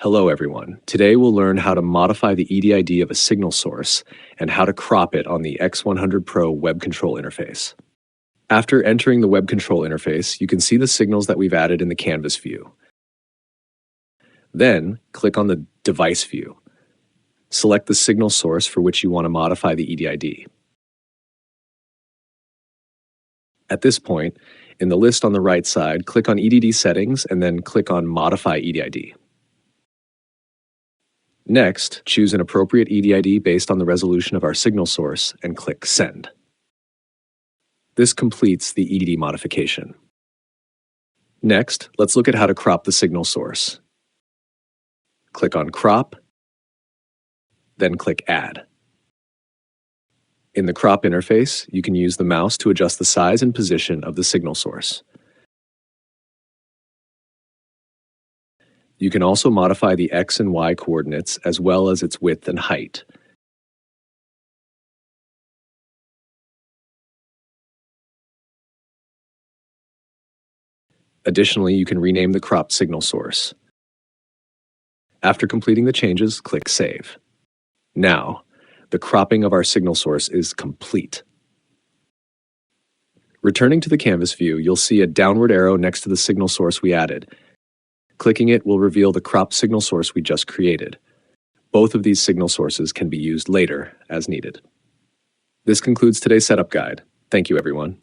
Hello everyone. Today we'll learn how to modify the EDID of a signal source and how to crop it on the X100 Pro web control interface. After entering the web control interface, you can see the signals that we've added in the canvas view. Then, click on the device view. Select the signal source for which you want to modify the EDID. At this point, in the list on the right side, click on EDID Settings and then click on Modify EDID. Next, choose an appropriate EDID based on the resolution of our signal source and click Send. This completes the EDID modification. Next, let's look at how to crop the signal source. Click on Crop, then click Add. In the crop interface, you can use the mouse to adjust the size and position of the signal source. You can also modify the X and Y coordinates as well as its width and height. Additionally, you can rename the cropped signal source. After completing the changes, click Save. Now, the cropping of our signal source is complete. Returning to the canvas view, you'll see a downward arrow next to the signal source we added. Clicking it will reveal the cropped signal source we just created. Both of these signal sources can be used later as needed. This concludes today's setup guide. Thank you, everyone.